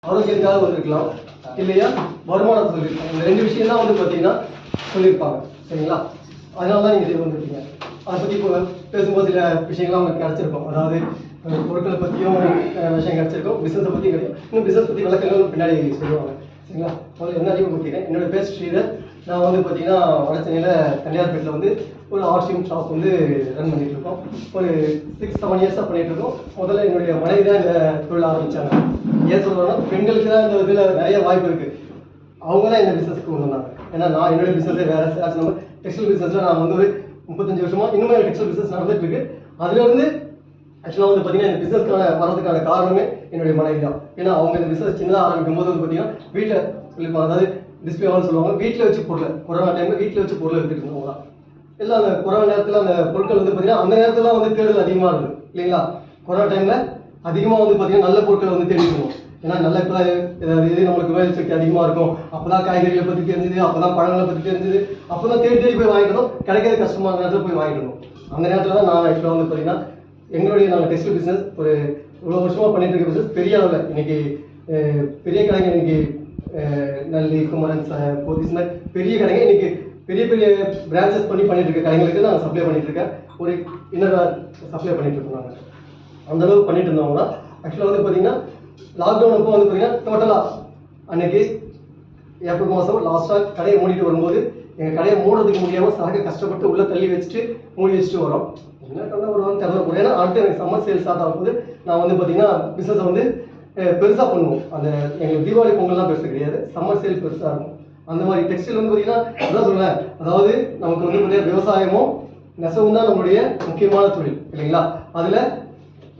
ஆரோக்கியத்துக்காக வந்திருக்கலாம் இல்லையா வருமானத்தை சொல்லியிருக்காங்க. இந்த ரெண்டு விஷயம் தான் வந்து பார்த்தீங்கன்னா சொல்லியிருப்பாங்க. சரிங்களா? அதனால தான் நீங்கள் வந்திருக்கீங்க. அதை பற்றி இப்போ பேசும்போது சில விஷயங்கள்லாம் உங்களுக்கு கிடச்சிருக்கும். அதாவது பொருட்களை பற்றியும் விஷயம் கிடச்சிருக்கும், பிஸ்னஸை பற்றியும் கிடைக்கும். இன்னும் பிஸ்னஸ் பற்றி விளக்கங்கள் பின்னாடி சொல்லுவாங்க. சரிங்களா? முதல்ல என்ன அறிமுகப்படுத்திக்கிறேன். என்னோட பேர் ஸ்ரீதர். நான் வந்து பார்த்தீங்கன்னா வட சென்னையில் தனியார்பேட்டில் வந்து ஒரு ஆர்ட்ஸியம் ஷாப் வந்து ரன் பண்ணிட்டு இருக்கோம். ஒரு 6-7 இயர்ஸாக பண்ணிட்டு இருக்கோம். முதல்ல என்னுடைய மனைவி தான் இந்த தொழில் ஆரம்பித்தாங்க. ஏன் சொல்கிறோன்னா, பெண்களுக்கு தான் இந்த இதில் நிறைய வாய்ப்பு இருக்குது. அவங்க தான் இந்த பிஸ்னஸுக்கு கொண்டு வந்தாங்க. ஏன்னா நான் என்னுடைய பிஸ்னஸே வேறு நம்ம டெக்ஸ்டைல் பிஸ்னஸில் நான் வந்து ஒரு 35 வருஷமாக இன்னுமே டெக்ஸ்டைல் பிஸ்னஸ் நடந்துட்டு இருக்கு. அதுலேருந்து ஆக்சுவலாக வந்து பார்த்தீங்கன்னா இந்த பிஸ்னஸ்க்கான வரதுக்கான காரணமே என்னுடைய மனைவி தான். ஏன்னா அவங்க இந்த பிஸ்னஸ் சின்னதாக ஆரம்பிக்கும் போது வந்து பார்த்தீங்கன்னா வீட்டில் சொல்லியிருப்பாங்க, அதாவது டிஸ்பிளே ஹால்னு சொல்லுவாங்க, வீட்டில் வச்சு பொருள், கொரோனா டைமில் வீட்டில் வச்சு பொருள் எடுத்துகிட்டு இருந்தவங்க தான். எல்லாம் அந்த கொரோனா நேரத்தில் அந்த பொருட்கள் வந்து பார்த்தீங்கன்னா அந்த நேரத்தில் வந்து தேடுதல் அதிகமாக இருக்குது இல்லைங்களா? கொரோனா டைமில் அதிகமாக வந்து பார்த்தீங்கன்னா நல்ல பொருட்களை வந்து தேடிக்கணும். ஏன்னா நல்ல இப்போ இது நம்மளுக்கு வேலை சக்தி அதிகமாக இருக்கும். அப்போ தான் காய்கறிகளை பற்றி தெரிஞ்சுது, அப்போ தான் பழங்களை பற்றி தெரிஞ்சுது, அப்போ தான் தேடி தேடி போய் வாங்கிட்டோம். கிடைக்கிறது கஷ்டமான நேரத்தில் போய் வாங்கிட்டோம். அந்த நேரத்தில் தான் நான் ஆக்சுவலாக வந்து பார்த்தீங்கன்னா நாங்கள் டெக்ஸ்டைல் பிஸ்னஸ் ஒரு இவ்வளோ வருஷமாக பண்ணிட்டு இருக்க பிஸ்னஸ் பெரிய அளவில் இன்னைக்கு பெரிய கடைங்க, இன்னைக்கு நல்லி, குமரன், போத்தீஸ் மாதிரி பெரிய கடைங்க இன்னைக்கு பெரிய பெரிய பிரான்ச்சஸ் பண்ணிட்டு இருக்க கடைங்களுக்கு நாங்கள் சப்ளை பண்ணிட்டு இருக்கேன். ஒரு இன்னர் சப்ளை பண்ணிட்டு இருக்கோம். நாங்கள் அந்த அளவுக்கு பண்ணிட்டு இருந்தவங்க தான். ஆக்சுவலாக வந்து பார்த்தீங்கன்னா லாக்டவுன் அப்போ வந்து பார்த்தீங்கன்னா டோட்டலாக அன்னைக்கு ஏப்ரல் மாதம் லாஸ்ட்டாக கடையை மூடிட்டு வரும்போது எங்கள் கடையை மூடுறதுக்கு முடியாமல் சரக்கு கஷ்டப்பட்டு உள்ளே தள்ளி வச்சுட்டு மூடி வச்சுட்டு வரோம். என்ன பண்ண வருவாங்க தெரியல போகிறேன். ஏன்னா அடுத்து எனக்கு சம்மர் சேல் ஸ்டார்ட் ஆகும்போது நான் வந்து பார்த்தீங்கன்னா பிஸ்னஸை வந்து பெருசாக பண்ணுவோம். அந்த எங்களுக்கு தீபாவளி பொங்கல்லாம் பெருசு கிடையாது, சம்மர் சேல் பெருசாக இருக்கும். அந்த மாதிரி டெக்ஸ்டைல் வந்து பார்த்தீங்கன்னா அதான் சொல்லுவேன், அதாவது நமக்கு வந்து பார்த்தீங்கன்னா விவசாயமும் நெசவும் தான் நம்மளுடைய முக்கியமான தொழில் இல்லைங்களா? அதில்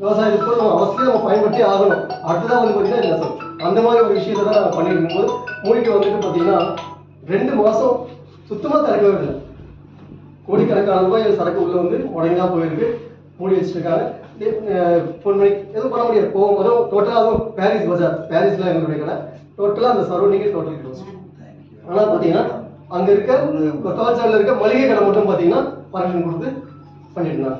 விவசாயத்துக்கு நம்ம அவசியம் நம்ம பயன்படுத்தி ஆகணும். அடுத்ததான் வந்து பார்த்தீங்கன்னா நெசவு. அந்த மாதிரி ஒரு விஷயத்தை தான் நம்ம பண்ணிட்டு இருக்கும்போது மூடிட்டு வந்துட்டு பார்த்தீங்கன்னா 2 மாதம் சுத்தமாக திறக்கவே இல்லை. கோடிக்கணக்கான ரூபாய் சரக்கு உள்ள வந்து முடங்கா போயிருக்கு, மூடி வச்சுருக்காங்க. ஃபோன் பண்ணி எதுவும் பண்ண முடியாது. போகும்போதும் டோட்டலாக அதுவும் பாரிஸ் பஜார், பாரிஸில் எங்களுடைய கடை டோட்டலாக அந்த சரௌண்டிங்கே டோட்டல் க்ளோஸ். ஆனால் பார்த்தீங்கன்னா அங்கே இருக்க கவாச்சாரில் இருக்க மளிகை கடை மட்டும் பார்த்தீங்கன்னா பர்மிஷன் கொடுத்து பண்ணிட்டு இருந்தாங்க.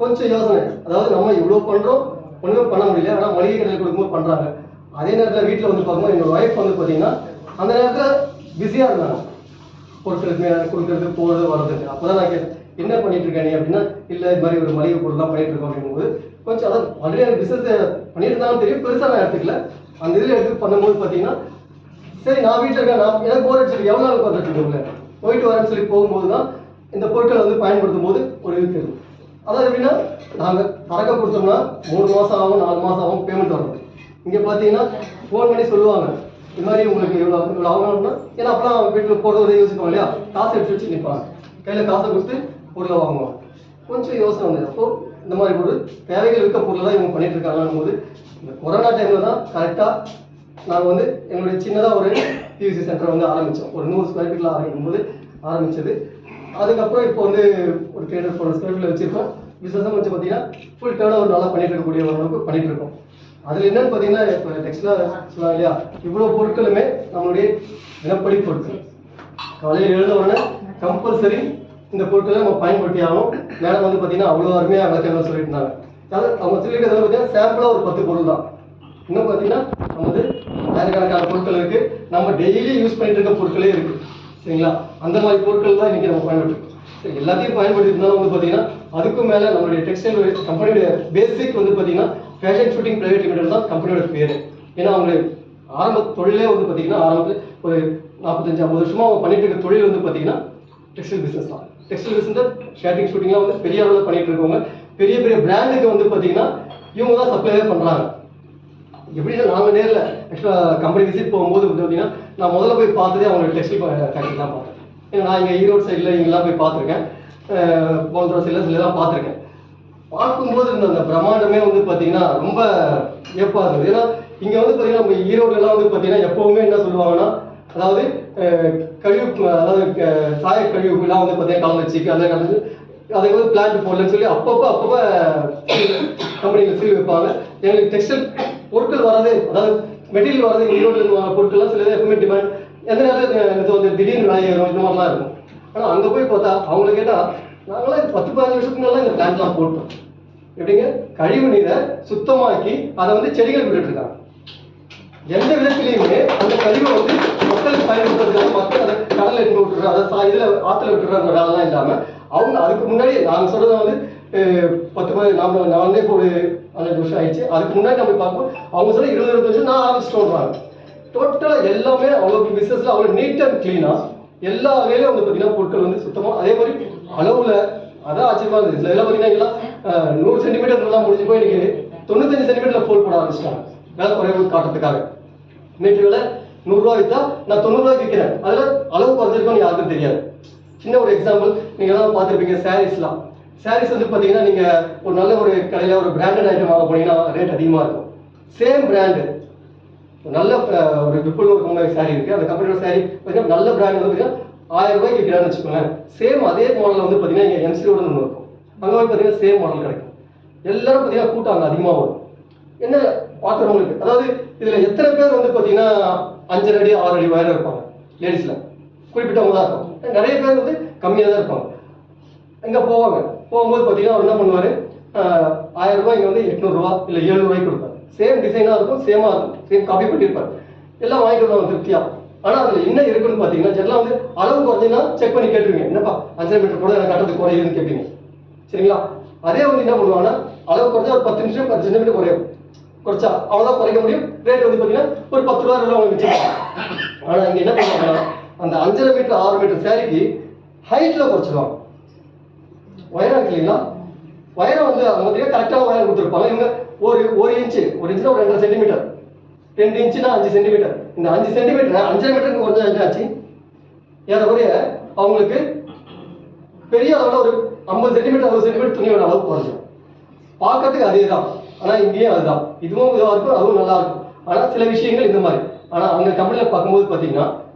கொஞ்சம் யோசனை, அதாவது நம்ம இவ்வளோ பண்ணுறோம், ஒன்றுமே பண்ண முடியல, ஆனால் மளிகை கடையில் கொடுக்கும்போது பண்ணுறாங்க. அதே நேரத்தில் வீட்டில் வந்து பார்க்கும்போது என்னோட ஒய்ஃப் வந்து பார்த்தீங்கன்னா அந்த நேரத்தில் பிஸியாக இருந்தாங்க, பொருட்களுக்கு கொடுக்குறது போகிறது வர்றதுக்கு. அப்போ தான் நான் கேட்டேன், என்ன பண்ணிட்டு இருக்கேன் நீ அப்படின்னா, இல்லை இது மாதிரி ஒரு மளிகை பொருள் தான் பண்ணிட்டு இருக்கோம் அப்படிங்கும்போது கொஞ்சம் அதான் ஆல்ரெடி எனக்கு பிஸ்னஸ் பண்ணிட்டு இருந்தாலும் தெரியும், பெருசாக நான் எடுத்துக்கல. அந்த இதில் எடுத்து பண்ணும்போது பார்த்தீங்கன்னா சரி நான் வீட்டில் இருக்கேன், நான் எனக்கு போர் அடிச்சிருக்கு, எவ்வளோ நாள் பார்த்துட்டு இருக்கோம்ல போயிட்டு வரேன்னு சொல்லி போகும்போது தான் இந்த பொருட்களை வந்து பயன்படுத்தும் போது ஒரு இது தெரியும். அதாவது எப்படின்னா நாங்கள் சரக்கை கொடுத்தோம்னா 3 மாதம் ஆகும், 4 மாதம் ஆகும் பேமெண்ட் வரணும். இங்கே பார்த்தீங்கன்னா ஃபோன் பண்ணி சொல்லுவாங்க, இது மாதிரி உங்களுக்கு இவ்வளோ ஆகணும்னா, ஏன்னா அப்பெல்லாம் வீட்டில் போடுறதை யோசிப்போம் இல்லையா, காசு எடுத்து வச்சு நிற்பாங்க, கையில் காசை கொடுத்து பொருளை வாங்குவாங்க. கொஞ்சம் யோசனை வந்தது. அப்போது இந்த மாதிரி ஒரு தேவைகள் இருக்க பொருளை தான் இவங்க பண்ணிட்டு இருக்காங்கன்னும் போது இந்த கொரோனா டைமில் தான் கரெக்டாக நாங்கள் வந்து எங்களுடைய சின்னதாக ஒரு பியூசி சென்டரை வந்து ஆரம்பித்தோம். ஒரு 100 ஸ்கொயர் ஃபீட்டில் ஆரம்பிச்சது. அதுக்கப்புறம் இப்போ வந்து ஒரு 300-400 ஸ்கொயர் ஃபீட்டில் வச்சுருக்கோம். பிஸ்னஸும் வந்து பார்த்தீங்கன்னா ஃபுல் டேர்ன் ஓவர் நல்லா பண்ணிட்டு இருக்கக்கூடிய அளவுக்கு பண்ணிட்டு இருக்கோம். அதில் என்னன்னு பார்த்தீங்கன்னா இப்போ டெக்ஸ்டைலாக சொல்லலாம் இல்லையா, இவ்வளோ பொருட்களுமே நம்மளுடைய தினப்படி பொருட்கள். காலையில் எழுத உடனே கம்பல்சரி இந்த பொருட்களை நம்ம பயன்படுத்தி ஆகணும். மேடம் வந்து பார்த்தீங்கன்னா அவ்வளோ அருமையாக விளக்கங்கள் சொல்லிட்டு இருந்தாங்க. அதாவது அவங்க சொல்லிட்டு பார்த்தீங்கன்னா சாம்பிளாக ஒரு 10 பொருள் தான். இன்னும் பார்த்தீங்கன்னா நம்ம வந்து ஆயிரக்கணக்கான பொருட்கள் இருக்குது, நம்ம டெய்லி யூஸ் பண்ணிட்டு இருக்க பொருட்களே இருக்குது. சரிங்களா? அந்த மாதிரி பொருட்கள் தான் இன்றைக்கி நம்ம பயன்படுத்தும். சரி, எல்லாத்தையும் பயன்படுத்தி இருந்தாலும் வந்து பார்த்தீங்கன்னா அதுக்கும் மேலே நம்மளுடைய டெக்ஸ்டைல் கம்பெனியோட பேசிக் வந்து பார்த்தீங்கன்னா ஃபேஷன் ஷூட்டிங் பிரைவேட் லிமிடெட் தான் கம்பெனியோட பேர். ஏன்னா அவங்க ஆரம்ப தொழிலே வந்து பார்த்தீங்கன்னா ஆரம்பத்தில் ஒரு 45-50 வருஷமாக அவங்க பண்ணிட்டு இருக்க தொழில் வந்து பார்த்தீங்கன்னா டெக்ஸ்டைல் பிஸ்னஸ் தான். டெக்ஸ்டைல் பிஸ்னஸ் ஷேட்டிங் ஷூட்டிங்லாம் வந்து பெரிய அளவில் பண்ணிட்டு இருக்கவங்க. பெரிய பெரிய பிராண்டுக்கு வந்து பார்த்தீங்கன்னா இவங்க தான் சப்ளைவே பண்ணுறாங்க. எப்படின்னா நாங்கள் நேரில் ஆக்சுவலாக கம்பெனி விசிட் போகும்போது வந்து பார்த்தீங்கன்னா நான் முதல்ல போய் பார்த்ததே அவங்களோட டெக்ஸ்டைல் ஃபேக்ட்ரி தான் பார்த்தேன். ஏன்னா நான் இங்கே ஈரோடு சைடில் இங்கெல்லாம் போய் பார்த்துருக்கேன், போன்ற சிலதான் பார்த்துருக்கேன். பார்க்கும்போது இருந்த அந்த பிரம்மாண்டமே வந்து பார்த்தீங்கன்னா ரொம்ப வியப்பாக இருந்தது. ஏன்னா இங்கே வந்து பார்த்தீங்கன்னா நம்ம ஈரோடுலாம் வந்து பார்த்தீங்கன்னா எப்போவுமே என்ன சொல்லுவாங்கன்னா, அதாவது கழிவு, அதாவது சாய கழிவுலாம் வந்து பார்த்தீங்கன்னா கலந்து வச்சுக்கு அதை கலந்து அதை வந்து பிளான்ட் போடலன்னு சொல்லி அப்பப்போ கம்பெனியில் சீல் வைப்பாங்க. எங்களுக்கு டெக்ஸ்டைல் பொருட்கள் வர்றது, அதாவது மெட்டீரியல் வர்றது ஈரோடு பொருட்கள்லாம் சிலது எப்பவுமே டிமாண்ட், எந்த நேரத்தில் இது வந்து திடீர்னு விலை ஏறும், இந்த மாதிரிலாம் இருக்கும். ஆனால் அங்கே போய் பார்த்தா அவங்களை கேட்டால் நாங்களாம் 10-15 வருஷத்துக்கு மேலே இந்த பிளான்ட்லாம் போட்டோம். எப்படிங்க, கழிவு நீரை சுத்தமாக்கி அதை வந்து செடிகள் விட்டுட்டு இருக்காங்க. எந்த விதத்திலையுமே அந்த கழிவை வந்து மக்களுக்கு பயன்படுத்துறதுக்காக மக்கள் அதை கடலில் எடுத்து விட்டுறாங்க, அதை இதில் ஆற்றுல விட்டுறாங்க வேலைலாம் இல்லாமல் அவங்க அதுக்கு முன்னாடி நாங்கள் சொல்கிறத வந்து 10 நான் வந்து இப்போ ஒரு 15 வருஷம் ஆயிடுச்சு. அதுக்கு முன்னாடி நம்ம பார்ப்போம் அவங்க சொல்ல 20-25 வருஷம் நான் ஆரம்பிச்சிட்டோன்றாங்க. டோட்டலாக எல்லாமே அவ்வளோ பிஸ்னஸில் அவ்வளோ நீட் அண்ட் க்ளீனாக எல்லா வேலையும் வந்து பார்த்தீங்கன்னா பொருட்கள் வந்து சுத்தமாக அதே மாதிரி அளவில் அதான் ஆச்சரியமா இருந்தது. இதில் எல்லாம் பார்த்தீங்கன்னா 100 சென்டிமீட்டர்லாம் முடிஞ்சு போய் எனக்கு 95 சென்டிமீட்டரில் ஃபோல்ட் போட ஆரம்பிச்சிட்டாங்க வேலை குறைவு காட்டுறதுக்காக. மீட்டர் விலை 100 ரூபா விற்றா நான் 90 ரூபாய்க்கு விற்கிறேன். அதில் அளவு குறைஞ்சிருக்கோன்னு யாருக்கும் தெரியாது. சின்ன ஒரு எக்ஸாம்பிள் நீங்கள் எல்லாம் பார்த்துருப்பீங்க, சாரீஸ்லாம். சாரீஸ் வந்து பார்த்தீங்கன்னா நீங்கள் ஒரு நல்ல ஒரு கடையில் ஒரு பிராண்டட் ஐட்டம் வாங்க போனீங்கன்னா ரேட் அதிகமாக இருக்கும். சேம் பிராண்டு நல்ல ஒரு விப்புல் ஒரு சாரீ இருக்குது, அந்த கம்பெனியோட சாரீ பார்த்தீங்கன்னா நல்ல பிராண்ட் வந்து பார்த்தீங்கன்னா 1000 ரூபாய்க்கு விற்கிறான்னு வச்சுக்கோங்களேன். சேம் அதே மாடலில் வந்து பார்த்தீங்கன்னா இங்கே எம்சியோட ஒன்று இருக்கும், அங்கே போய் பார்த்தீங்கன்னா சேம் மாடல் கிடைக்கும். எல்லாரும் பார்த்தீங்கன்னா கூட்டம் அங்கே அதிகமாக வரும். என்ன பார்க்குறவங்களுக்கு, அதாவது இதில் எத்தனை பேர் வந்து பார்த்தீங்கன்னா 5 அடி 6 அடி உயரம் இருப்பாங்க லேடிஸில், குறிப்பிட்டவங்க தான் இருக்கும். நிறைய பேர் வந்து கம்மியாக தான் இருப்பாங்க. இங்கே போகும்போது பார்த்தீங்கன்னா அவர் என்ன பண்ணுவார், 1000 ரூபாய் இங்கே வந்து 800 ரூபா இல்லை 700 ரூபாய்க்கு கொடுப்பாரு. சேம் டிசைனாக இருக்கும், சேமாக இருக்கும், சேம் காப்பி பண்ணியிருப்பார். எல்லாம் வாங்கிட்டு வருவாங்க திருப்தியாக. ஆனால் அதில் என்ன இருக்குன்னு பார்த்தீங்கன்னா ஜெனரலாக வந்து அளவு குறைஞ்சின்னா செக் பண்ணி கேட்டுருவீங்க, என்னப்பா 5 மீட்டர் கூட எனக்கு கட்டுறது குறையுதுன்னு கேட்பீங்க, சரிங்களா? அதே வந்து என்ன பண்ணுவாங்கன்னா அளவு குறைஞ்சா ஒரு 10 நிமிஷம் 10 சென்டிமீட்டர் குறையும், குறைச்சா அவ்வளோதான் குறைக்க முடியும். ரேட் வந்து பார்த்தீங்கன்னா ஒரு 10 ரூபா உங்களுக்கு வச்சுக்கலாம். ஆனால் இங்கே என்ன பண்ணுவாங்கன்னா அந்த 5.5 மீட்டர் 6 மீட்டர் சேரீக்கு ஹைட்டில் குறைச்சிடுவாங்க. உயரம் இருக்கு இல்லைங்களா, உயரம் வந்து அவங்க பார்த்தீங்கன்னா கரெக்டான உயரம் கொடுத்துருப்பாங்க. இவங்க ஒரு இன்ச்சுனா ஒரு 2.5 சென்டிமீட்டர், 2 இன்ச்சுனா 5 சென்டிமீட்டர். இந்த 5 சென்டிமீட்டர் 5.5 மீட்டருக்கு குறைஞ்சா என்ன ஆச்சு, ஏறக்குறைய அவங்களுக்கு பெரிய அளவில் ஒரு 50 சென்டிமீட்டர் 60 சென்டிமீட்டர் துணியோட அளவு குறைஞ்சிடும். பார்க்கறதுக்கு அதே தான், ஆனால் இங்கேயும் அதுதான். இதுவும் இதுவாக இருக்கும், அதுவும் நல்லா இருக்கும். ஆனால் சில விஷயங்கள் இந்த மாதிரி. ஆனால் அங்கே கம்பெனியில் பார்க்கும்போது பார்த்தீங்கன்னா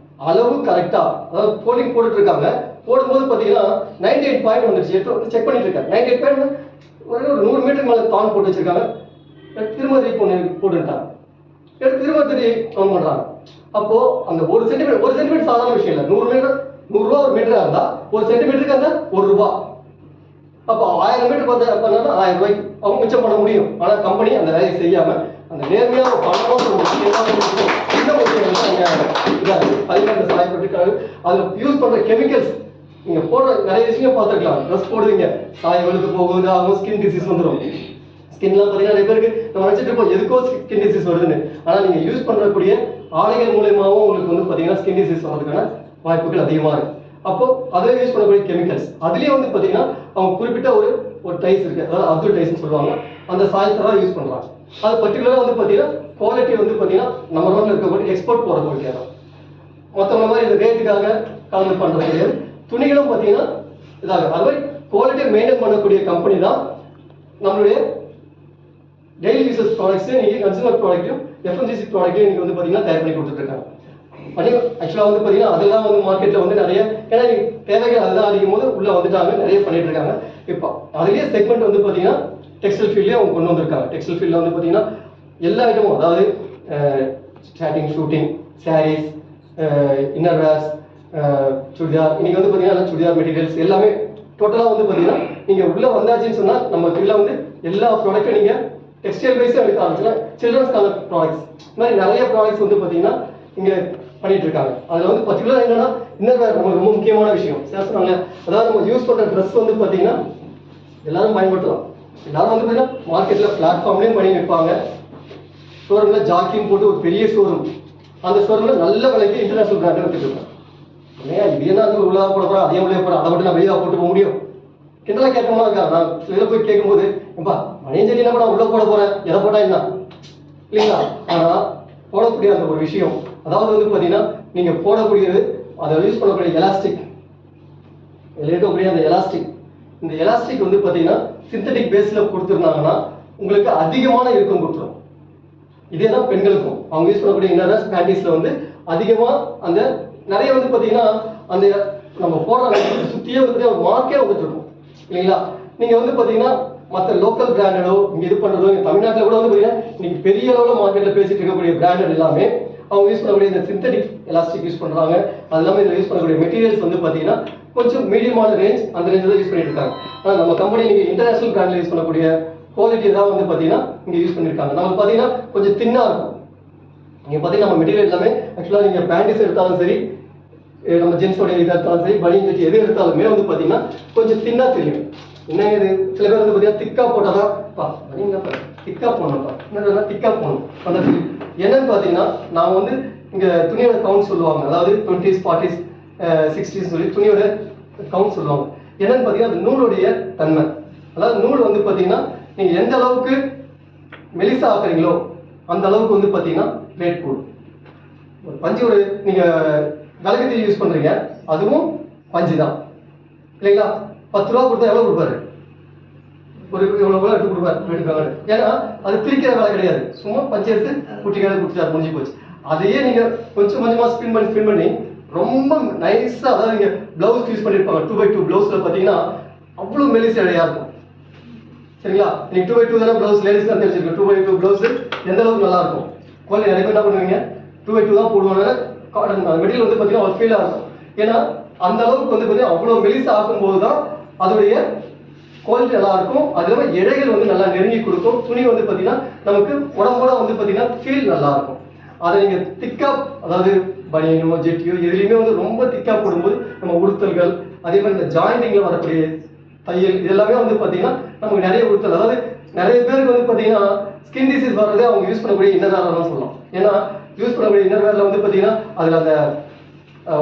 அளவு கரெக்டாக, அதாவது போலிங் போட்டுட்டு இருக்காங்க. போடும்போது பார்த்தீங்கன்னா 98 பாயிண்ட் வந்துருச்சு. எடுத்து வந்து செக் பண்ணிட்டு இருக்காங்க. 98 பாயிண்ட் ஒரு 100 மீட்டருக்கு மேலே தான் போட்டு வச்சிருக்காங்க. திரும்ப போட்டுட்டாங்க. எடுத்து திரும்ப கவுண்ட் பண்றாங்க. அப்போ அந்த 1 சென்டிமீட்டர் சாதாரண விஷயம் இல்லை. 100 மீட்டர் 100 ரூபா ஒரு மீட்டரா இருந்தா 1 சென்டிமீட்டருக்கு அந்த 1 ரூபா. அப்போ 1000 மீட்டர் பண்ணா 1000 ரூபாய்க்கு அவங்க மிச்சம் பண்ண முடியும். ஆனா கம்பெனி அந்த வேலையை செய்யாம அந்த நேர்மையாக பணமும் சாயப்பட்டிருக்காங்க. அதுல யூஸ் பண்ற கெமிக்கல்ஸ் நீங்க போடுற நிறைய விஷயம் பார்த்துருக்கலாம். ட்ரெஸ் போடுவீங்க, சாயம் வெளுத்து போகுது, அவங்க ஸ்கின் டிசீஸ் வந்துடும். ஸ்கின்லாம் பார்த்தீங்கன்னா நிறைய பேருக்கு நம்ம நினச்சிட்டு இருப்போம் எதுக்கோ ஸ்கின் டிசீஸ் வருதுன்னு. ஆனால் நீங்கள் யூஸ் பண்ணக்கூடிய ஆடைகள் மூலயமாவும் உங்களுக்கு வந்து பார்த்தீங்கன்னா ஸ்கின் டிசீஸ் வர்றதுக்கான வாய்ப்புகள் அதிகமாக இருக்கு. அப்போ அதில் யூஸ் பண்ணக்கூடிய கெமிக்கல்ஸ் அதுலேயே வந்து பார்த்தீங்கன்னா அவங்க குறிப்பிட்ட ஒரு டைஸ் இருக்கு, அதாவது அப்துல் டைஸ்ன்னு சொல்லுவாங்க, அந்த சாயத்தை தான் யூஸ் பண்ணுறாங்க. அது பர்டிகுலராக வந்து பார்த்தீங்கன்னா குவாலிட்டி வந்து பார்த்தீங்கன்னா நம்ம ரோட்டில் இருக்கக்கூடிய எக்ஸ்போர்ட் போகிற குவாலிட்டியாக தான். மற்றவங்க மாதிரி இந்த ரேட்டுக்காக கலந்து பண்ணுறது கிடையாது. துணிகளும் பார்த்தீங்கன்னா இதாக அது மாதிரி குவாலிட்டியை மெயின்டைன் பண்ணக்கூடிய கம்பெனி தான் நம்மளுடைய டெய்லி யூசஸ் ப்ராடக்ட்ஸ். நீங்கள் கன்சூமர் ப்ராடக்ட்டும் எஃப்எம்சிசி ப்ராடக்ட்டையும் நீங்கள் வந்து பார்த்தீங்கன்னா தயார் பண்ணி கொடுத்துட்ருக்காங்க. ஆக்சுவலாக வந்து பார்த்தீங்கன்னா அதெல்லாம் வந்து மார்க்கெட்டில் வந்து நிறைய, ஏன்னா தேவைகள் அதெல்லாம் அதிகம் போது உள்ளே வந்துட்டாங்க, நிறைய பண்ணிட்டு இருக்காங்க. இப்போ அதுலேயே செக்மெண்ட் வந்து பார்த்தீங்கன்னா டெக்ஸ்டைல் ஃபீல்ட்லேயே அவங்க கொண்டு வந்திருக்காங்க. டெக்ஸ்டைல் ஃபீல்டில் வந்து பார்த்தீங்கன்னா எல்லா ஐட்டமும், அதாவது starting shooting, saris, inner wears, chudidar, இன்னைக்கு வந்து பார்த்தீங்கன்னா சுடிதார் மெட்டீரியல்ஸ் எல்லாமே டோட்டலாக வந்து பார்த்தீங்கன்னா நீங்கள் உள்ளே வந்தாச்சுன்னு சொன்னால் நம்ம கீழே வந்து எல்லா ப்ராடக்ட்டும் நீங்கள் டெக்ஸ்டைல் வைஸும் எடுக்க ஆரம்பிச்சுன்னா சில்ட்ரன்ஸ்க்கான ப்ராடக்ட்ஸ், இந்த மாதிரி நிறைய ப்ராடக்ட்ஸ் வந்து பார்த்தீங்கன்னா இங்கே பண்ணிட்டு இருக்காங்க. அதில் வந்து பர்டிகுலர் என்னன்னா இன்னர் வேர் நமக்கு ரொம்ப முக்கியமான விஷயம். சொன்னாங்க, அதாவது நம்ம யூஸ் பண்ணுற ட்ரெஸ் வந்து பார்த்தீங்கன்னா எல்லாரும் பயன்படுத்தலாம். எல்லாரும் வந்து பார்த்தீங்கன்னா மார்க்கெட்டில் பிளாட்ஃபார்ம்லேயும் பண்ணி வைப்பாங்க. ஷோரூமில் ஜாக்கின்னு போட்டு ஒரு பெரிய ஷோரூம், அந்த ஷோரூமில் நல்ல விலைக்கு இன்டர்நேஷனல் பிராண்டை வச்சுட்டு இருக்காங்க. ஏன் இது என்ன உள்ளதாக போட போகிறோம், அதே உள்ளே போகிறோம், அதை மட்டும் நான் வெளியாக போட்டு போக முடியும் கிண்டலாக கேட்கணுமா இருக்கா? நான் இதில் போய் கேட்கும்போது எப்பா மணியஞ்சலி என்ன நான் உள்ளே போட போகிறேன், எதை போட்டா என்ன இல்லைங்களா? ஆனால் போடக்கூடிய அந்த ஒரு விஷயம், அதாவது வந்து பார்த்தீங்கன்னா நீங்கள் போடக்கூடியது அதை யூஸ் பண்ணக்கூடிய எலாஸ்டிக், இருக்கக்கூடிய அந்த எலாஸ்டிக், இந்த எலாஸ்டிக் வந்து பார்த்தீங்கன்னா சிந்தட்டிக் பேஸில் கொடுத்துருந்தாங்கன்னா உங்களுக்கு அதிகமான இறுக்கம் கொடுத்துரும். இதே தான் பெண்களுக்கும் அவங்க யூஸ் பண்ணக்கூடிய இன்னர்ஸ் பேண்டிஸில் வந்து அதிகமாக அந்த நிறைய வந்து பார்த்தீங்கன்னா அந்த நம்ம போடுற சுற்றியே வந்து ஒரு மார்க்கே வந்துட்டு இருக்கும் இல்லைங்களா? நீங்கள் வந்து பார்த்தீங்கன்னா மற்ற லோக்கல் பிராண்டடோ இங்கே இது பண்ணுறதோ இங்கே தமிழ்நாட்டில் கூட வந்து பார்த்தீங்கன்னா இன்னைக்கு பெரிய அளவில் மார்க்கெட்டில் பேசிட்டு இருக்கக்கூடிய பிராண்டட் எல்லாமே அவங்க யூஸ் பண்ணக்கூடிய இந்த சிந்தட்டிக் எலாஸ்டிக் யூஸ் பண்ணுறாங்க. அது இல்லாமல் இதில் யூஸ் பண்ணக்கூடிய மெட்டீரியல்ஸ் வந்து பார்த்தீங்கன்னா கொஞ்சம் மீடியமான ரேஞ்ச், அந்த ரேஞ்சில் தான் யூஸ் பண்ணிட்டு இருக்காங்க. ஆனால் நம்ம கம்பெனி நீங்கள் இன்டர்நேஷனல் பிராண்டில் யூஸ் பண்ணக்கூடிய குவாலிட்டி தான் வந்து பார்த்தீங்கன்னா இங்கே யூஸ் பண்ணியிருக்காங்க. நமக்கு பார்த்தீங்கன்னா கொஞ்சம் தின்னாக இருக்கும், நீங்கள் பார்த்தீங்கன்னா நம்ம மெட்டீரியல் எல்லாமே ஆக்சுவலாக நீங்கள் பேண்டிஸ் எடுத்தாலும் சரி, நம்ம ஜென்ஸோடைய இதாக எடுத்தாலும் சரி, பனியன் ஜெட்டி எது எடுத்தாலுமே வந்து பார்த்தீங்கன்னா கொஞ்சம் தின்னாக தெரியும். என்ன இது சில பேர் வந்து பார்த்தீங்கன்னா திக்காக போட்டால் தான் பனியன்ப்பா திக்காக போடணும்ப்பா, என்ன திக்காக போடணும் அந்த என்னன்னு பார்த்தீங்கன்னா நான் வந்து இங்கே துணியோட கவுண்ட் சொல்லுவாங்க. அதாவது 20s 40s 60s சொல்லி துணியோட கவுண்ட் சொல்லுவாங்க. என்னன்னு பார்த்தீங்கன்னா அது நூலுடைய தன்மை. அதாவது நூல் வந்து பார்த்தீங்கன்னா நீங்கள் எந்த அளவுக்கு மெலிசா ஆக்குறீங்களோ அந்த அளவுக்கு வந்து பார்த்தீங்கன்னா ரேட் கூடும். ஒரு பஞ்சு ஒரு நீங்கள் விளக்கத்தை யூஸ் பண்ணுறீங்க, அதுவும் பஞ்சு தான் இல்லைங்களா? 10 ரூபா கொடுத்தா எவ்வளோ கொடுப்பாரு? ஒரு இவ்வளோ கூட எடுத்து கொடுப்பாரு. ஏன்னா அது பிரிக்கிற வேலை கிடையாது, சும்மா பஞ்சு எடுத்து குட்டிக்காக கொடுத்துட்டாரு, முடிஞ்சு போச்சு. அதையே நீங்கள் கொஞ்சம் கொஞ்சமாக ஸ்பின் பண்ணி ரொம்ப நைஸாக, அதாவது நீங்கள் ப்ளவுஸ் யூஸ் பண்ணியிருப்பாங்க 2x2 ப்ளவுஸில் பார்த்தீங்கன்னா அவ்வளோ மெலிசு இடையாக இருக்கும். சரிங்களா? நீங்கள் 2x2 தானே ப்ளவுஸ் லேடிஸ் தான் தெரிஞ்சிருக்கோம். 2x2 ப்ளவுஸ் எந்த அளவுக்கு நல்லா இருக்கும். குவாலிட்டி நிறைய பேர் என்ன பண்ணுவீங்க 2x2 தான் போடுவாங்க. காட்டன் மெட்டீரியல் வந்து பார்த்தீங்கன்னா ஒரு ஃபீலாக இருக்கும். ஏன்னா அந்த அளவுக்கு வந்து பார்த்தீங்கன்னா அவ்வளோ மெலிசா ஆக்கும்போது தான் அதோடைய குவாலிட்டி நல்லா இருக்கும். அது இல்லாமல் இழைகள் வந்து நல்லா நெருங்கி கொடுக்கும். துணி வந்து பார்த்தீங்கன்னா நமக்கு உடம்போட வந்து பார்த்தீங்கன்னா ஃபீல் நல்லா இருக்கும். அதை நீங்கள் திக்காக, அதாவது பனியனோ ஜெட்டியோ எதுலையுமே வந்து ரொம்ப திக்காக போடும்போது நம்ம உடுத்தல்கள், அதே மாதிரி இந்த ஜாயிண்டிங்கில் வரக்கூடிய தையல், இது எல்லாமே வந்து பார்த்தீங்கன்னா நமக்கு நிறைய உடுத்தல். அதாவது நிறைய பேருக்கு வந்து பார்த்தீங்கன்னா ஸ்கின் டிசீஸ் வர்றதே அவங்க யூஸ் பண்ணக்கூடிய இன்னர்வேர் தான் சொல்லலாம். ஏன்னா யூஸ் பண்ணக்கூடிய இன்னர்வேரில் வந்து பார்த்தீங்கன்னா அதில் அந்த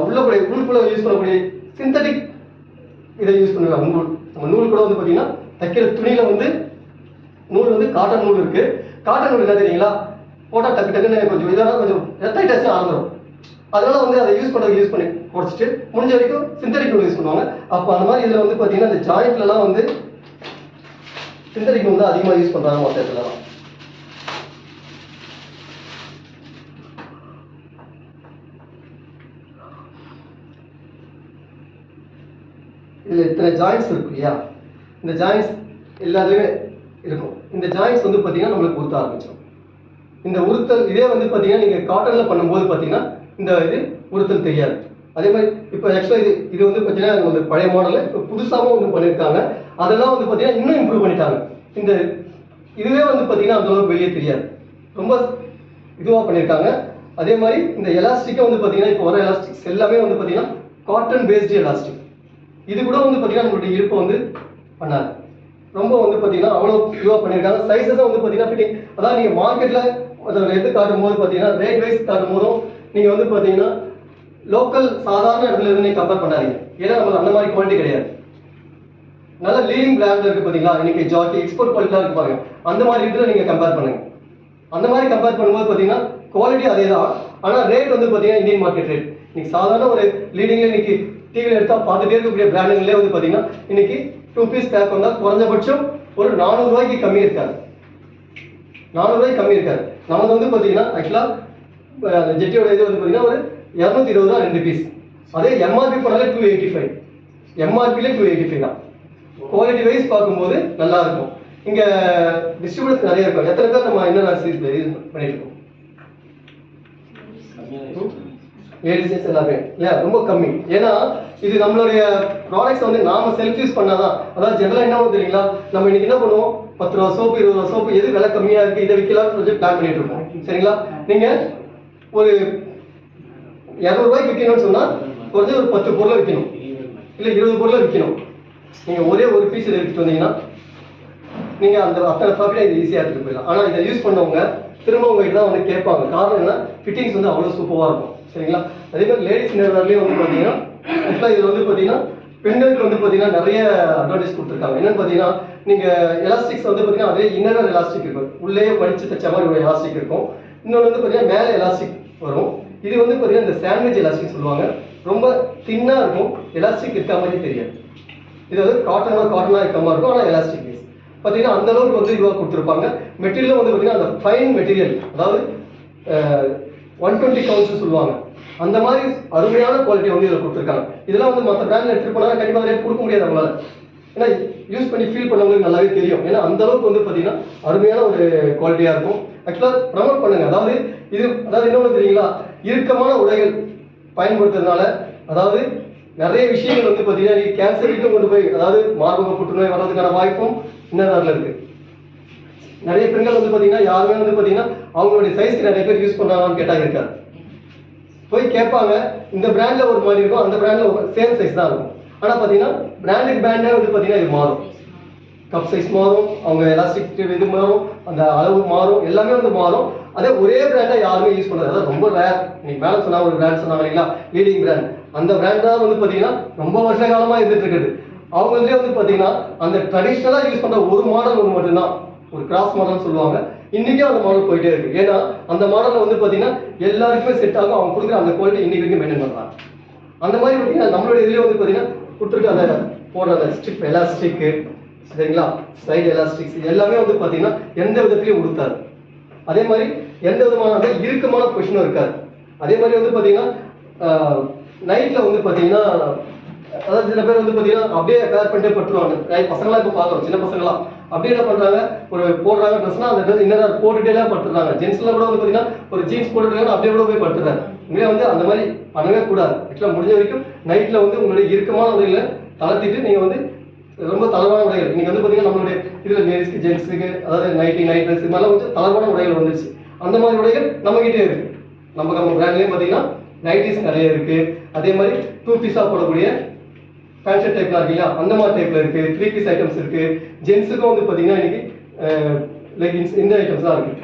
உள்ளக்கூடிய உள்ளுக்குள்ள யூஸ் பண்ணக்கூடிய சிந்தட்டிக் இதை யூஸ் பண்ணுவாங்க. நூல், நம்ம நூல் கூட வந்து பார்த்தீங்கன்னா தைக்கிற துணியில் வந்து நூல் வந்து காட்டன் நூல் இருக்குது. காட்டன் நூல் என்ன தெரியுங்களா? போட்டால் டக்கு டக்குன்னு கொஞ்சம் இதாக கொஞ்சம் ரத்தாயிட்டாச்சும் ஆரம்பிடும். அதனால வந்து அதை யூஸ் பண்ணி குறைச்சிட்டு முடிஞ்ச வரைக்கும் சிந்தட்டிக் நூல் யூஸ் பண்ணுவாங்க. அப்போ அந்த மாதிரி இதில் வந்து பார்த்தீங்கன்னா இந்த ஜாயிண்ட்லலாம் வந்து சிந்தட்டிக் நூல் தான் அதிகமாக யூஸ் பண்ணுறாங்க மற்ற இடத்துலலாம். இதில் இத்தனை ஜாயின்ட்ஸ் இருக்கு இல்லையா? இந்த ஜாயின்ட்ஸ் எல்லாத்துலேயுமே இருக்கும். இந்த ஜாயின்ட்ஸ் வந்து பார்த்தீங்கன்னா நம்மளுக்கு உறுத்த ஆரம்பிச்சிடும். இந்த உறுத்தல் இதே வந்து பார்த்தீங்கன்னா நீங்கள் காட்டனில் பண்ணும்போது பார்த்தீங்கன்னா இந்த இது உறுத்தல் தெரியாது. அதே மாதிரி இப்போ ஆக்சுவலாக இது வந்து பார்த்தீங்கன்னா ஒரு பழைய மாடலில் இப்போ புதுசாகவும் ஒன்று பண்ணியிருக்காங்க. அதெல்லாம் வந்து பார்த்தீங்கன்னா இன்னும் இம்ப்ரூவ் பண்ணிட்டாங்க. இந்த இதுவே வந்து பார்த்தீங்கன்னா அந்த அளவுக்கு வெளியே தெரியாது, ரொம்ப இதுவாக பண்ணியிருக்காங்க. அதே மாதிரி இந்த எலாஸ்டிக்கை வந்து பார்த்தீங்கன்னா இப்போ வர எலாஸ்டிக்ஸ் எல்லாமே வந்து பார்த்தீங்கன்னா காட்டன் பேஸ்டு எலாஸ்டிக். இது கூட வந்து பார்த்தீங்கன்னா நம்மளுடைய இருப்பை வந்து பண்ணாது, ரொம்ப வந்து பார்த்தீங்கன்னா அவ்வளோ இதுவாக பண்ணியிருக்காங்க. சைஸஸும் வந்து பார்த்தீங்கன்னா ஃபிட்டிங், அதாவது நீங்கள் மார்க்கெட்டில் அதை எடுத்து காட்டும் போது பார்த்தீங்கன்னா ரேட் வைஸ் காட்டும் போதும் நீங்கள் வந்து பார்த்தீங்கன்னா லோக்கல் சாதாரண இடத்துல இருந்து நீங்கள் கம்பேர் பண்ணாதீங்க. ஏன்னா நம்மளுக்கு அந்த மாதிரி குவாலிட்டி கிடையாது. நல்ல லீடிங் பிராண்ட் இருக்குது பார்த்தீங்களா, இன்னைக்கு ஜாக்கி எக்ஸ்போர்ட் குவாலிட்டியாக இருக்கு பாருங்க. அந்த மாதிரி இதில் நீங்கள் கம்பேர் பண்ணுங்க. அந்த மாதிரி கம்பேர் பண்ணும்போது பார்த்தீங்கன்னா குவாலிட்டி அதே தான், ஆனால் ரேட் வந்து பார்த்தீங்கன்னா இந்தியன் மார்க்கெட் ரேட். இன்னைக்கு சாதாரண ஒரு லீடிங்கில் இன்னைக்கு டிவியில் எடுத்தால் பார்த்துட்டே இருக்கக்கூடிய பிராண்டுங்களே வந்து பார்த்தீங்கன்னா இன்னைக்கு 2 பீஸ் பேக் வந்தால் குறைஞ்சபட்சம் ஒரு 400 ரூபாய்க்கு கம்மி இருக்காது. 400 ரூபாய்க்கு கம்மி இருக்காது. நமக்கு வந்து பார்த்தீங்கன்னா ஆக்சுவலாக ஜெட்டியோட இது வந்து பார்த்தீங்கன்னா ஒரு 220 ரூபா 2 பீஸ். அதே எம்ஆர்பி போனாலே 285, எம்ஆர்பிலே 285 தான். குவாலிட்டி வைஸ் பார்க்கும்போது நல்லா இருக்கும். இங்கே டிஸ்ட்ரிபியூட்டர்ஸ் நிறைய இருக்கும். எத்தனை பேர் நம்ம என்ன பண்ணிட்டு இருக்கோம்? லேடிஸ் எல்லாமே இல்லையா, ரொம்ப கம்மி. ஏன்னா இது நம்மளுடைய ப்ராடக்ட்ஸ் வந்து நாம செல்ஃப் யூஸ் பண்ணாதான். அதாவது ஜெனரலாக என்ன தெரியுங்களா, நம்ம இன்னைக்கு என்ன பண்ணுவோம், 10 ரூபா சோப்பு 20 ரூபா சோப்பு எது விலை கம்மியா இருக்கு இதை விற்கலாம்னு சொல்லி பிளான் பண்ணிட்டு இருக்கோம். சரிங்களா? நீங்க ஒரு 200 ரூபாய்க்கு விற்கணும்னு சொன்னா குறைஞ்ச ஒரு 10 பொருளை விற்கணும், இல்லை 20 பொருளை விற்கணும். நீங்க ஒரே ஒரு பீஸ் இதை எடுத்துட்டு வந்தீங்கன்னா நீங்க அந்த அத்தனை ப்ராஃபிட்டை இது ஈஸியாக எடுத்துட்டு போயிடலாம். ஆனால் இதை யூஸ் பண்ணவங்க திரும்ப உங்ககிட்ட தான் வந்து கேட்பாங்க. காரணம் என்ன, ஃபிட்டிங்ஸ் வந்து அவ்வளோ சூப்பராக இருக்கும். சரிங்களா? அதே மாதிரி லேடிஸ் இன்னர்வேர்லேயும் வந்து பார்த்தீங்கன்னா ஆக்சுவலாக இதில் வந்து பார்த்தீங்கன்னா பெண்களுக்கு வந்து பார்த்தீங்கன்னா நிறைய அட்வான்டேஜ் கொடுத்துருக்காங்க. என்னன்னு பார்த்தீங்கன்னா நீங்கள் எலாஸ்டிக்ஸ் வந்து பார்த்தீங்கன்னா அதே இன்னர்வேர் எலாஸ்டிக் இருக்கும், உள்ளே படிச்சு தைச்ச மாதிரி ஒரு எலாஸ்டிக் இருக்கும். இன்னொன்று வந்து பார்த்தீங்கன்னா மேலே எலாஸ்டிக் வரும். இது வந்து பார்த்தீங்கன்னா இந்த சாண்ட்விச் எலாஸ்டிக் சொல்லுவாங்க. ரொம்ப தின்னாக இருக்கும், எலாஸ்டிக் இருக்க மாதிரி தெரியாது. இது வந்து காட்டனாக இருக்க மாதிரி இருக்கும், ஆனால் எலாஸ்டிக் பேஸ் பார்த்தீங்கன்னா அந்த அளவுக்கு வந்து இதுவாக கொடுத்துருப்பாங்க. மெட்டீரியலும் வந்து பார்த்தீங்கன்னா அந்த ஃபைன் மெட்டீரியல், அதாவது 120 கவுண்ட்ஸ் சொல்லுவாங்க, அந்த மாதிரி அருமையான குவாலிட்டி வந்து இதில் கொடுத்துருக்காங்க. இதெல்லாம் வந்து மற்ற பிராண்டில் எடுத்துகிட்டு போனால் கண்டிப்பாக ரேட் கொடுக்க முடியாது அவங்களால. ஏன்னா யூஸ் பண்ணி ஃபீல் பண்ணவங்களுக்கு நல்லாவே தெரியும். ஏன்னா அந்த அளவுக்கு வந்து பார்த்தீங்கன்னா அருமையான ஒரு குவாலிட்டியாக இருக்கும். ஆக்சுவலாக ப்ரமோட் பண்ணுங்க. அதாவது இன்னொன்று தெரியுங்களா, இறுக்கமான உடைகள் பயன்படுத்துறதுனால அதாவது நிறைய விஷயங்கள் வந்து பார்த்தீங்கன்னா நீங்கள் கேன்சருக்கு கொண்டு போய், அதாவது மார்பக புற்றுநோய் வர்றதுக்கான வாய்ப்பும் இன்னர்வேர்ல இருக்கு. நிறைய பெண்கள் வந்து பார்த்தீங்கன்னா யாருமே வந்து பார்த்தீங்கன்னா அவங்களுடைய சைஸ்க்கு நிறைய பேர் யூஸ் பண்ணுறாங்கன்னு கேட்டால் இருக்காது. போய் கேட்பாங்க, இந்த பிராண்டில் ஒரு மாதிரி இருக்கும், அந்த பிராண்டில் சேம் சைஸ் தான் இருக்கும். ஆனால் பார்த்தீங்கன்னா பிராண்டுக்கு பிராண்டே வந்து பார்த்தீங்கன்னா இது மாறும். கப் சைஸ் மாறும், அவங்க எலாஸ்டிக் இது மாறும், அந்த அளவு மாறும், எல்லாமே வந்து மாறும். அதே ஒரே பிராண்டை யாருமே யூஸ் பண்ணுறது அதாவது ரொம்ப ரேர். நீங்கள் மேலே சொன்னாங்க ஒரு பிராண்ட் சொன்னாங்க இல்லைங்களா, லீடிங் பிராண்ட், அந்த பிராண்ட் தான் வந்து பார்த்தீங்கன்னா ரொம்ப வருஷ காலமாக இருந்துட்டு இருக்குது. அவங்களே வந்து பார்த்தீங்கன்னா அந்த ட்ரெடிஷ்னலாக யூஸ் பண்ணுற ஒரு மாடல் ஒன்று மட்டும்தான், ஒரு கிராஸ் மாடல்னு சொல்லுவாங்க. இன்றைக்கும் அந்த மாடல் போயிட்டே இருக்குது. ஏன்னா அந்த மாடலில் வந்து பார்த்தீங்கன்னா எல்லாருக்குமே செட் ஆகும், அவங்க கொடுக்குற அந்த குவாலிட்டி இன்னைக்கு வரைக்கும் மெயின்டைன் பண்ணுறாங்க. அந்த மாதிரி பார்த்தீங்கன்னா நம்மளுடைய இதுலேயே வந்து பார்த்தீங்கன்னா கொடுத்துருக்க அந்த போடுற அந்த ஸ்ட்ரிப் எலாஸ்டிக்கு சரிங்களா, சைடு எலாஸ்டிக்ஸ் எல்லாமே வந்து பார்த்தீங்கன்னா எந்த விதத்துலையும் உடுத்தாது. அதே மாதிரி எந்த விதமான இறுக்கமான பொசிஷனும் இருக்காது. அதே மாதிரி வந்து பார்த்தீங்கன்னா நைட்டில் வந்து பார்த்தீங்கன்னா அதாவது சில பேர் வந்து பார்த்தீங்கன்னா அப்படியே பேர் பண்ணிட்டே பட்டுருவாங்க. பசங்களாம் இப்போ பார்க்குறோம், சின்ன பசங்களாம் அப்படியே என்ன பண்ணுறாங்க, ஒரு போடுறாங்க ட்ரெஸ்னா அந்த ட்ரெஸ் இன்னும் போட்டுட்டே பட்டுறாங்க. ஜென்ஸ்லாம் கூட வந்து பார்த்தீங்கன்னா ஒரு ஜீன்ஸ் போட்டுருக்காங்க, அப்படியே கூட போய் பட்டுறாங்க. இங்கே வந்து அந்த மாதிரி பண்ணவே கூடாது. ஆக்சுவலாக முடிஞ்ச வரைக்கும் நைட்டில் வந்து உங்களுடைய இறுக்கமான உடைகளை தளர்த்திட்டு நீங்கள் வந்து ரொம்ப தளர்வான உடைகள் இன்னைக்கு வந்து பார்த்தீங்கன்னா நம்மளுடைய இதில் லேடிஸ்க்கு ஜென்ஸுக்கு அதாவது நைட்டி நைட் ட்ரெஸ் இது மாதிரிலாம் கொஞ்சம் தளர்வான உடைகள் வந்துருச்சு. அந்த மாதிரி உடைகள் நம்மகிட்டே இருக்கு. நம்ம பிராண்ட்லேயும் பார்த்தீங்கன்னா நைட்டிஸ் நிறைய இருக்கு. அதே மாதிரி 2 பீஸாக போடக்கூடிய பேண்ட் ஷர்ட் டைப்லாம் இருக்கு இல்லையா, அந்த மாதிரி டைப்ல இருக்கு. 3 பீஸ் ஐட்டம்ஸ் இருக்கு. ஜென்ஸுக்கும் வந்து பார்த்தீங்கன்னா இன்னைக்கு லெகின்ஸ் இந்த ஐட்டம்ஸ் தான் இருக்கு.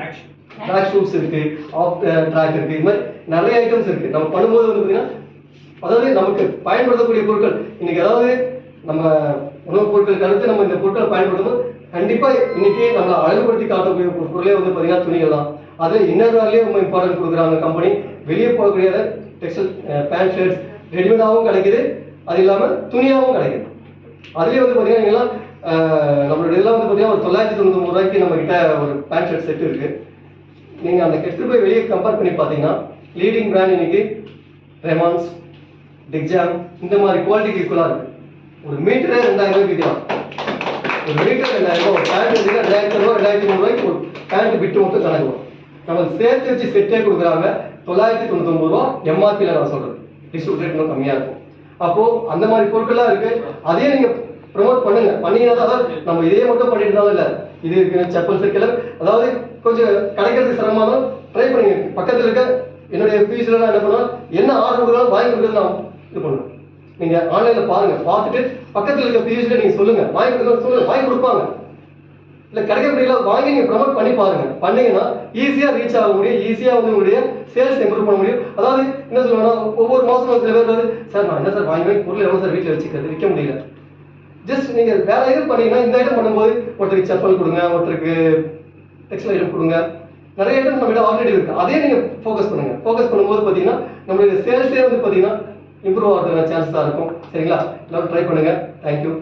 ட்ராக் ஷூட்ஸ் இருக்கு, ஆஃப் ட்ராக் இருக்கு, இது மாதிரி நிறைய ஐட்டம்ஸ் இருக்கு. நம்ம பண்ணும்போது வந்து பார்த்தீங்கன்னா அதாவது நமக்கு பயன்படுத்தக்கூடிய பொருட்கள் இன்னைக்கு அதாவது நம்ம உணவுப் பொருட்களுக்கு அடுத்து நம்ம இந்த பொருட்களை பயன்படுத்தும் கண்டிப்பா இன்னைக்கு நம்மளை அழகுபடுத்தி காட்டக்கூடிய பொருளே வந்து பார்த்தீங்கன்னா துணிகள் தான். அதில் இன்னர் வேர்லேயே ரொம்ப இம்பார்ட்டன்ட் கொடுக்குறாங்க கம்பெனி. வெளியே போடக்கூடிய டெக்ஸ்டைல் பேண்ட் ஷர்ட்ஸ் ரெடிமேடாகவும் கிடைக்குது, அது இல்லாமல் துணியாகவும் கிடைக்குது. அதுலேயே வந்து பார்த்தீங்கன்னா நம்மளோட இதெல்லாம் வந்து பார்த்தீங்கன்னா ஒரு 999 ரூபாய்க்கு நம்ம கிட்ட ஒரு பேண்ட் ஷர்ட் செட் இருக்கு. நீங்கள் அந்த எடுத்துட்டு போய் வெளியே கம்பேர் பண்ணி பார்த்தீங்கன்னா லீடிங் பிராண்ட் இன்னைக்கு ரெமான்ஸ், டிக்ஜாம் இந்த மாதிரி குவாலிட்டிக்கு ஈக்குவலாக இருக்கு. ஒரு மீட்டரே 2000 ரூபாய்க்கு விற்கலாம். ஒரு மீட்டர் 2000 ரூபாய், ஒரு பேண்ட் எடுத்துன்னா 2000 ரூபாய் 2300 ரூபாய்க்கு ஒரு பேண்ட் பிட்டு மட்டும் கணக்கு வரும். நமக்கு சேர்த்து வச்சு செட்டே கொடுக்குறாங்க 999 ரூபா எம்ஆர்பியில். நான் சொல்றது டிஸ்ட்ரிபியூட் ரேட் இன்னும் கம்மியாக இருக்கும். அப்போ அந்த மாதிரி பொருட்கள்லாம் இருக்கு. அதே நீங்க ப்ரொமோட் பண்ணுங்க. பண்ணீங்கன்னா தான் நம்ம இதே மட்டும் பண்ணிட்டு இருந்தாலும் இல்லை, இது இருக்கு செப்பல்ஸ் இருக்குல்ல, அதாவது கொஞ்சம் கிடைக்கிறதுக்கு சிரமமாக ட்ரை பண்ணுங்க. பக்கத்தில் இருக்க என்னுடைய பீஸ்லாம் என்ன பண்ணுவோம், என்ன ஆர்டர் கொடுக்கலாம் வாங்கி கொடுக்குறது நான் இது பண்ணுவேன். நீங்க ஆன்லைன்ல பாருங்க, பார்த்துட்டு பக்கத்தில் இருக்க பீஸ்ல நீங்க சொல்லுங்க, வாங்கி கொடுக்க சொல்லுங்க, வாங்கி கொடுப்பாங்க. இல்லை கிடைக்க முடியல வாங்கி நீங்க ப்ரொமோட் பண்ணி பாருங்க. பண்ணீங்கன்னா ஈஸியாக ரீச் ஆக முடியும், ஈஸியாக வந்து உங்களுடைய சேல்ஸ் இம்ப்ரூவ் பண்ண முடியும். அதாவது என்ன சொல்லுவாங்கன்னா ஒவ்வொரு மாதமும் சில பேர் வந்து சார் நான் என்ன சார் வாங்கி பொருள் எவ்வளோ சார் வீட்டில் வச்சுக்கிறது, விற்க முடியல. ஜஸ்ட் நீங்க வேற எதுவும் பண்ணீங்கன்னா இந்த ஐட்டம் பண்ணும்போது ஒருத்தருக்கு செப்பல் கொடுங்க, ஒருத்தருக்கு டெக்ஸ்டைல் ஐட்டம் கொடுங்க, நிறைய ஐட்டம் நம்ம ஆல்ரெடி இருக்கு. அதே நீங்க ஃபோக்கஸ் பண்ணுங்க. ஃபோக்கஸ் பண்ணும்போது பார்த்தீங்கன்னா நம்மளுடைய சேல்ஸே வந்து பார்த்தீங்கன்னா இம்ப்ரூவ் ஆகிறதுக்கான சான்ஸ் தான் இருக்கும். சரிங்களா, எல்லாரும் ட்ரை பண்ணுங்க. தேங்க்யூ.